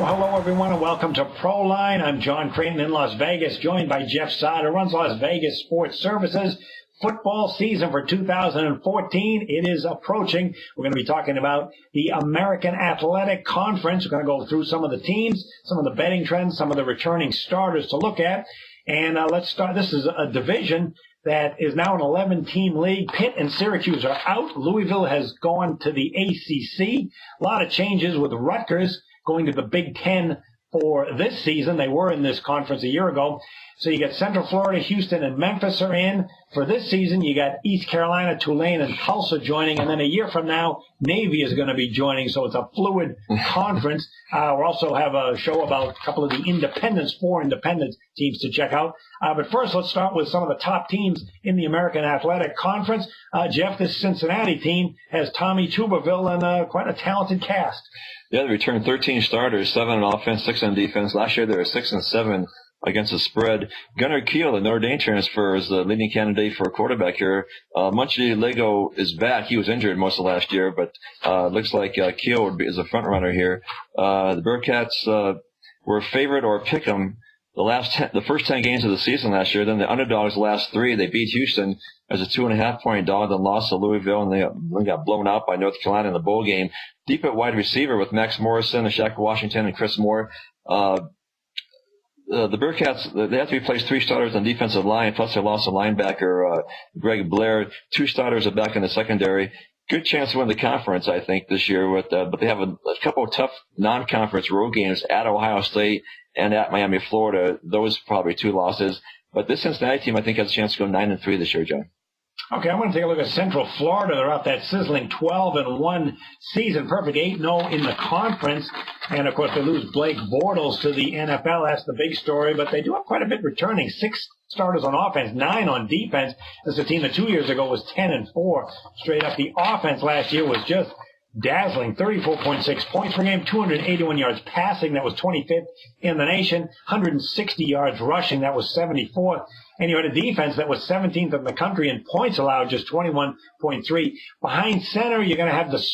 hello, everyone, and welcome to Proline. I'm John Creighton in Las Vegas, joined by Jeff Sod, who runs Las Vegas Sports Services. Football season for 2014, it is approaching. We're going to be talking about the American Athletic Conference. We're going to go through some of the teams, some of the betting trends, some of the returning starters to look at. And let's start. This is a division that is now an 11-team league. Pitt and Syracuse are out. Louisville has gone to the ACC. A lot of changes with Rutgers going to the Big Ten for this season. They were in this conference a year ago. So you got Central Florida, Houston, and Memphis are in. For this season, you got East Carolina, Tulane, and Tulsa joining. And then a year from now, Navy is going to be joining. So it's a fluid conference. We'll also have a show about a couple of the independents, 4 independent teams to check out. But first, let's start with some of the top teams in the American Athletic Conference. Jeff, this Cincinnati team has Tommy Tuberville and quite a talented cast. Yeah, they returned 13 starters, 7 on offense, 6 on defense. Last year, they were 6-7 against the spread. Gunnar Kiel, the Notre Dame transfer, is the leading candidate for a quarterback here. Munchie Lego is back. He was injured most of last year, but looks like Kiel is a front runner here. The Bearcats were a favorite or a pick 'em the first 10 games of the season last year. Then the underdogs the last 3. They beat Houston as a 2.5-point dog, then lost to Louisville, and they got blown out by North Carolina in the bowl game. Deep at wide receiver with Max Morrison, Shaq Washington, and Chris Moore. The Bearcats, they have to replace 3 starters on defensive line, plus they lost a linebacker, Greg Blair. 2 starters are back in the secondary. Good chance to win the conference, I think, this year. But they have a couple of tough non-conference road games at Ohio State and at Miami, Florida. Those probably 2 losses. But this Cincinnati team, I think, has a chance to go 9-3 this year, John. Okay, I'm going to take a look at Central Florida. They're out that sizzling 12-1 season, perfect 8-0 in the conference. And, of course, they lose Blake Bortles to the NFL. That's the big story. But they do have quite a bit returning. 6 starters on offense, 9 on defense. This is a team that 2 years ago was 10-4 straight up. The offense last year was just dazzling, 34.6 points per game, 281 yards passing. That was 25th in the nation, 160 yards rushing. That was 74th. And you had a defense that was 17th in the country in points allowed, just 21.3. Behind center, you're going to have the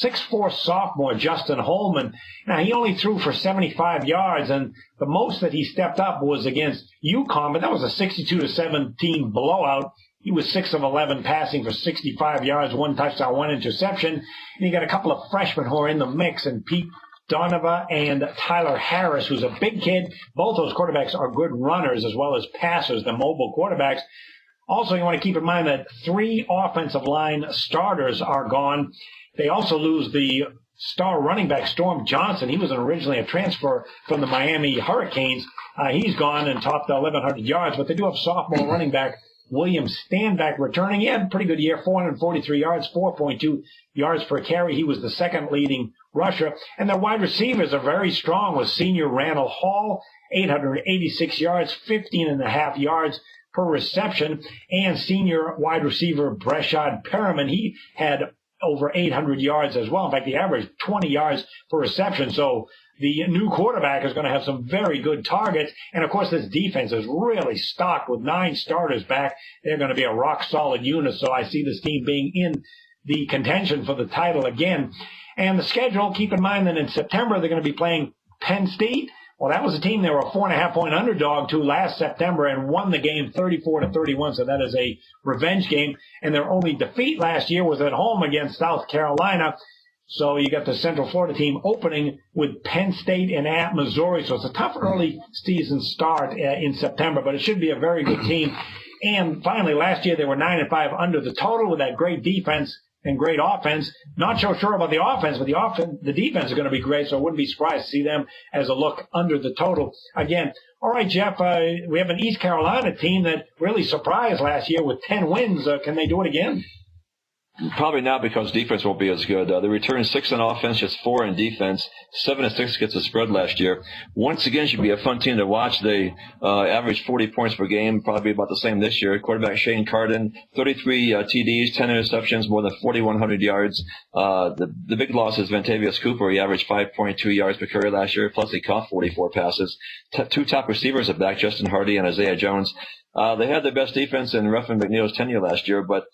6'4" sophomore, Justin Holman. Now, he only threw for 75 yards, and the most that he stepped up was against UConn, but that was a 62-17 blowout. He was 6 of 11 passing for 65 yards, 1 touchdown, 1 interception. And you got a couple of freshmen who are in the mix, and Pete Donovan and Tyler Harris, who's a big kid. Both those quarterbacks are good runners as well as passers, the mobile quarterbacks. Also, you want to keep in mind that 3 offensive line starters are gone. They also lose the star running back, Storm Johnson. He was originally a transfer from the Miami Hurricanes. He's gone and topped 1,100 yards, but they do have sophomore running back William Stanback returning. He had a pretty good year, 443 yards, 4.2 yards per carry. He was the second leading rusher. And their wide receivers are very strong with senior Randall Hall, 886 yards, 15.5 yards per reception. And senior wide receiver Breshad Perriman, he had over 800 yards as well. In fact, he averaged 20 yards per reception. So the new quarterback is going to have some very good targets. And, of course, this defense is really stocked with 9 starters back. They're going to be a rock-solid unit. So I see this team being in the contention for the title again. And the schedule, keep in mind that in September they're going to be playing Penn State. Well, that was a team they were a 4.5-point underdog to last September and won the game 34-31. So that is a revenge game. And their only defeat last year was at home against South Carolina. So you got the Central Florida team opening with Penn State and at Missouri. So it's a tough early season start in September, but it should be a very good team. And finally, last year they were 9-5 under the total with that great defense and great offense. Not so sure about the offense, but the defense is going to be great, so I wouldn't be surprised to see them as a look under the total again. All right, Jeff, we have an East Carolina team that really surprised last year with 10 wins. Can they do it again? Probably not, because defense won't be as good. They returned 6 on offense, just 4 in defense. 7-6 against the spread last year. Once again, should be a fun team to watch. They averaged 40 points per game, probably about the same this year. Quarterback Shane Carden, 33 TDs, 10 interceptions, more than 4,100 yards. The big loss is Ventavious Cooper. He averaged 5.2 yards per carry last year, plus he caught 44 passes. 2 top receivers are back, Justin Hardy and Isaiah Jones. They had their best defense in Ruffin McNeil's tenure last year, but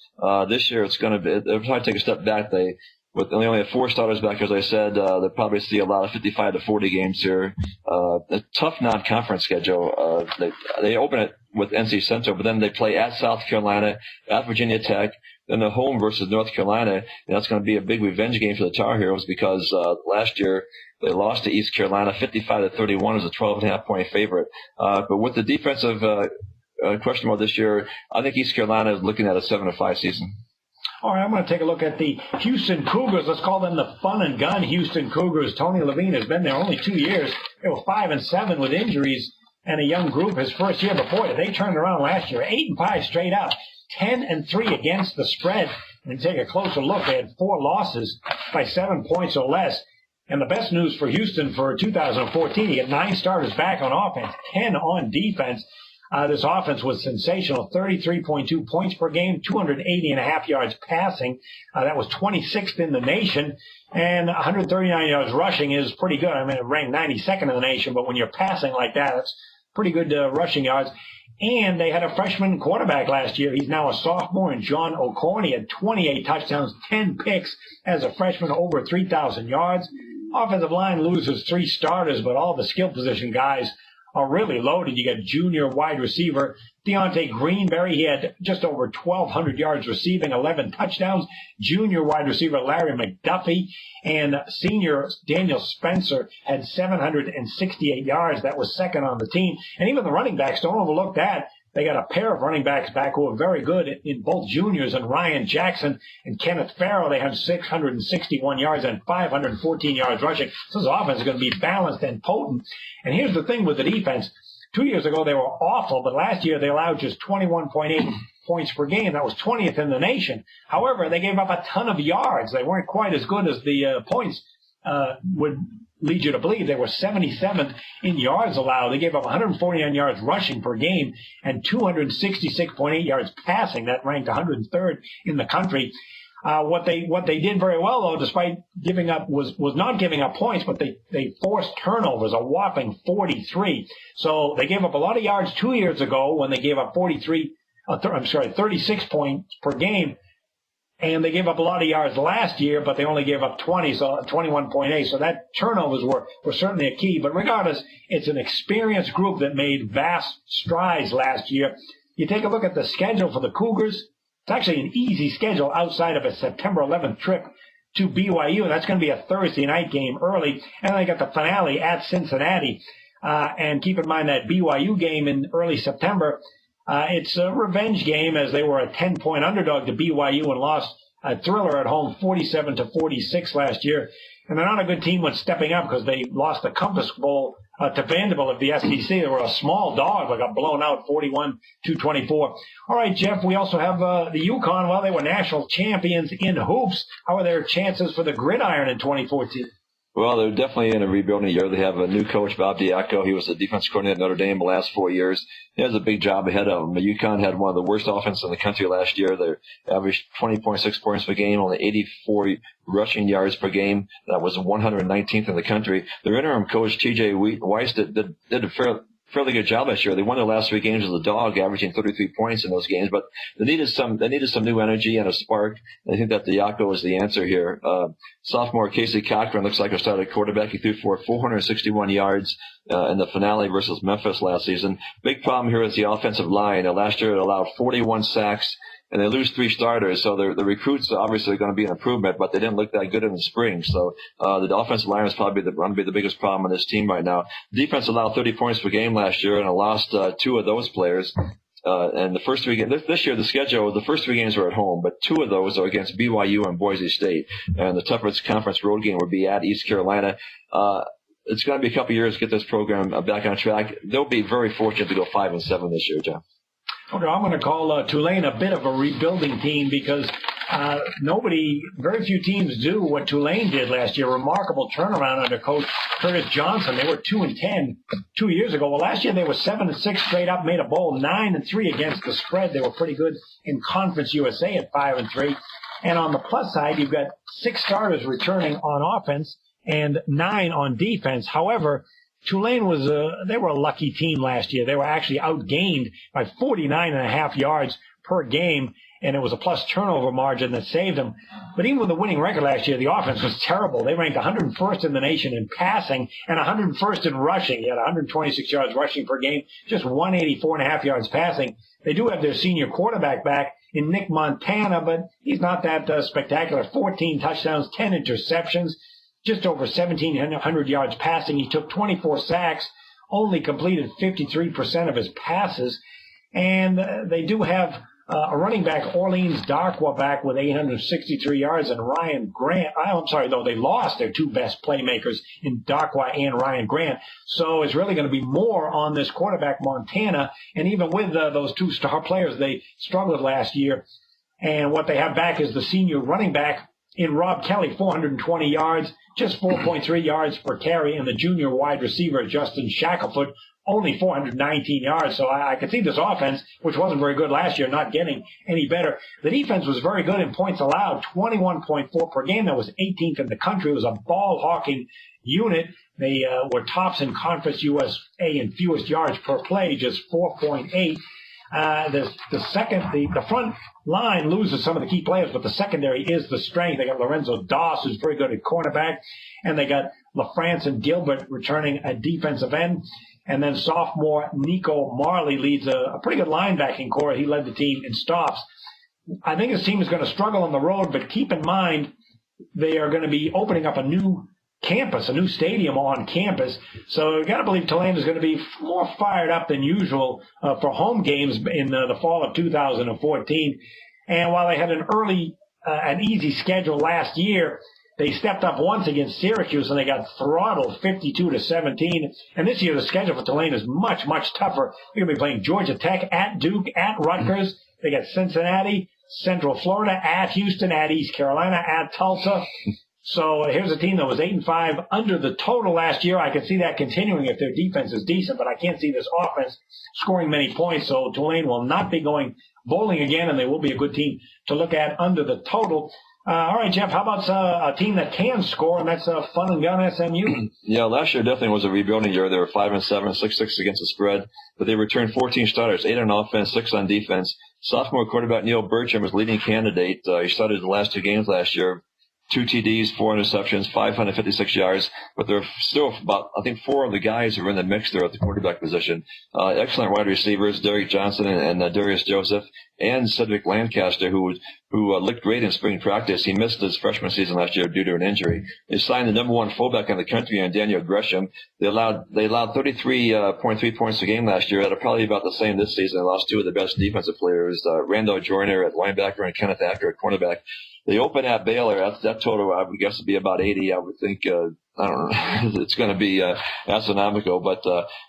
this year they'll probably take a step back. They They only have 4 starters back, as I said. They'll probably see a lot of 55 to 40 games here. A tough non-conference schedule. They open it with NC Central, but then they play at South Carolina, at Virginia Tech, then they're home versus North Carolina. And that's going to be a big revenge game for the Tar Heels because last year they lost to East Carolina 55 to 31 as a 12.5-point favorite. But with the defensive question mark this year, I think East Carolina is looking at a 7-5 season. All right, I'm going to take a look at the Houston Cougars. Let's call them the fun and gun Houston Cougars. Tony Levine has been there only 2 years. They were 5-7 with injuries and a young group his first year. But boy, did they turn around last year. 8-5 straight up, 10-3 against the spread. And take a closer look, they had 4 losses by 7 points or less. And the best news for Houston for 2014, you get 9 starters back on offense, 10 on defense. This offense was sensational, 33.2 points per game, 280.5 yards passing. That was 26th in the nation, and 139 yards rushing is pretty good. I mean, it ranked 92nd in the nation, but when you're passing like that, it's pretty good rushing yards. And they had a freshman quarterback last year. He's now a sophomore, and John O'Corn. He had 28 touchdowns, 10 picks as a freshman, over 3,000 yards. Offensive line loses 3 starters, but all the skill position guys are really loaded. You got junior wide receiver Deontay Greenberry. He had just over 1,200 yards receiving, 11 touchdowns. Junior wide receiver Larry McDuffie and senior Daniel Spencer had 768 yards. That was second on the team. And even the running backs, don't overlook that. They got a pair of running backs back who are very good in both juniors, and Ryan Jackson and Kenneth Farrell. They had 661 yards and 514 yards rushing. So this offense is going to be balanced and potent. And here's the thing with the defense. 2 years ago, they were awful, but last year they allowed just 21.8 points per game. That was 20th in the nation. However, they gave up a ton of yards. They weren't quite as good as the points would lead you to believe. They were 77th in yards allowed. They gave up 149 yards rushing per game and 266.8 yards passing. That ranked 103rd in the country. What they did very well, though, despite giving up, was not giving up points, but they forced turnovers, a whopping 43. So they gave up a lot of yards 2 years ago when they gave up 36 points per game. And they gave up a lot of yards last year, but they only gave up 20, so 21.8. So that turnovers were certainly a key. But regardless, it's an experienced group that made vast strides last year. You take a look at the schedule for the Cougars. It's actually an easy schedule outside of a September 11th trip to BYU. That's going to be a Thursday night game early. And they got the finale at Cincinnati. And keep in mind that BYU game in early September, it's a revenge game as they were a 10-point underdog to BYU and lost a thriller at home 47-46 last year. And they're not a good team when stepping up because they lost the Compass Bowl to Vanderbilt of the SEC. They were a small dog, but got blown out 41-24. All right, Jeff, we also have the UConn. Well, they were national champions in hoops. How are their chances for the gridiron in 2014? Well, they're definitely in a rebuilding year. They have a new coach, Bob Diaco. He was the defense coordinator at Notre Dame the last 4 years. He has a big job ahead of him. UConn had one of the worst offenses in the country last year. They averaged 20.6 points per game, only 84 rushing yards per game. That was 119th in the country. Their interim coach, T.J. Weiss, did a fairly good job last year. They won their last 3 games as a dog, averaging 33 points in those games, but they needed some new energy and a spark. I think that Diaco is the answer here. Sophomore Casey Cochran looks like a starting quarterback. He threw for 461 yards in the finale versus Memphis last season. Big problem here is the offensive line. Last year it allowed 41 sacks, and they lose 3 starters. So the recruits are obviously going to be an improvement, but they didn't look that good in the spring. So the offensive line is probably going to be the biggest problem on this team right now. Defense allowed 30 points per game last year, and it lost 2 of those players. And the first 3 games, this year the schedule, the first 3 games were at home, but 2 of those are against BYU and Boise State. And the toughest conference road game would be at East Carolina. It's going to be a couple years to get this program back on track. They'll be very fortunate to go 5-7 this year, John. Okay, I'm going to call Tulane a bit of a rebuilding team because very few teams do what Tulane did last year. Remarkable turnaround under Coach Curtis Johnson. They were 2-10 2 years ago. Well, last year they were 7-6 straight up, made a bowl, 9-3 against the spread. They were pretty good in Conference USA at 5-3. And on the plus side, you've got 6 starters returning on offense and 9 on defense. However, Tulane they were a lucky team last year. They were actually outgained by 49.5 yards per game. and it was a plus turnover margin that saved them. But even with the winning record last year, the offense was terrible. They ranked 101st in the nation in passing and 101st in rushing. He had 126 yards rushing per game, just 184.5 yards passing. They do have their senior quarterback back in Nick Montana, but he's not that spectacular. 14 touchdowns, 10 interceptions, just over 1,700 yards passing. He took 24 sacks, only completed 53% of his passes. And they do have a running back, Orleans Darkwa, back with 863 yards, and Ryan Grant. They lost their two best playmakers in Darkwa and Ryan Grant. So it's really going to be more on this quarterback, Montana. And even with those two star players, they struggled last year. And what they have back is the senior running back in Rob Kelly, 420 yards, just 4.3 yards per carry, and the junior wide receiver, Justin Shackelford, only 419 yards. So I could see this offense, which wasn't very good last year, not getting any better. The defense was very good in points allowed, 21.4 per game. That was 18th in the country. It was a ball-hawking unit. They were tops in Conference USA in fewest yards per play, just 4.8. The front line loses some of the key players, but the secondary is the strength. They got Lorenzo Doss, who's very good at cornerback, and they got LaFrance and Gilbert returning at defensive end. And then sophomore Nico Marley leads a pretty good linebacking core. He led the team in stops. I think this team is going to struggle on the road, but keep in mind they are going to be opening up a new campus, a new stadium on campus. So you got to believe Tulane is going to be more fired up than usual for home games in the fall of 2014. And while they had an easy schedule last year, they stepped up once against Syracuse and they got throttled 52-17. And this year the schedule for Tulane is much, much tougher. They're going to be playing Georgia Tech, at Duke, at Rutgers. They got Cincinnati, Central Florida, at Houston, at East Carolina, at Tulsa. So here's a team that was 8-5 under the total last year. I can see that continuing if their defense is decent, but I can't see this offense scoring many points. So Tulane will not be going bowling again, and they will be a good team to look at under the total. All right, Jeff, how about a team that can score, and that's Fun and Gun SMU? Yeah, last year definitely was a rebuilding year. They were 5-7, 6-6 against the spread, but they returned 14 starters, 8 on offense, 6 on defense. Sophomore quarterback Neil Bertram was leading candidate. He started the last 2 games last year. 2 TDs, 4 interceptions, 556 yards, but there are still about, 4 of the guys who are in the mix there at the quarterback position. Excellent wide receivers, Derek Johnson and Darius Joseph, and Cedric Lancaster, who looked great in spring practice. He missed his freshman season last year due to an injury. They signed the number 1 fullback in the country, in Daniel Gresham. They allowed 33.3 points a game last year. That'll probably be about the same this season. They lost 2 of the best defensive players, Randall Joyner at linebacker and Kenneth Acker at cornerback. They open at Baylor. That total, I would guess, would be about 80. I would think, I don't know, it's going to be astronomical. But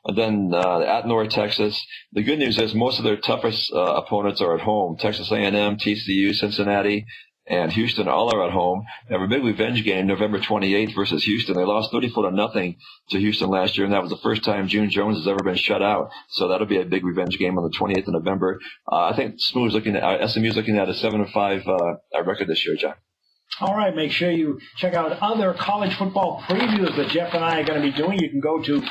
and then at North Texas, the good news is most of their toughest opponents are at home. Texas A&M, TCU, Cincinnati, and Houston all are at home. They have a big revenge game November 28th versus Houston. They lost 34-0 to Houston last year, and that was the first time June Jones has ever been shut out. So that'll be a big revenge game on the 28th of November. I think SMU's looking at a 7-5 record this year, John. All right, make sure you check out other college football previews that Jeff and I are going to be doing. You can go to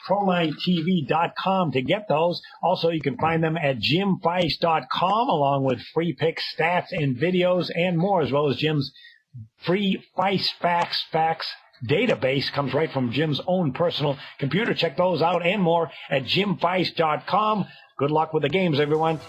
ProLineTV.com to get those. Also, you can find them at JimFeist.com along with free picks, stats, and videos and more, as well as Jim's free Feist facts database. Comes right from Jim's own personal computer. Check those out and more at JimFeist.com. Good luck with the games, everyone.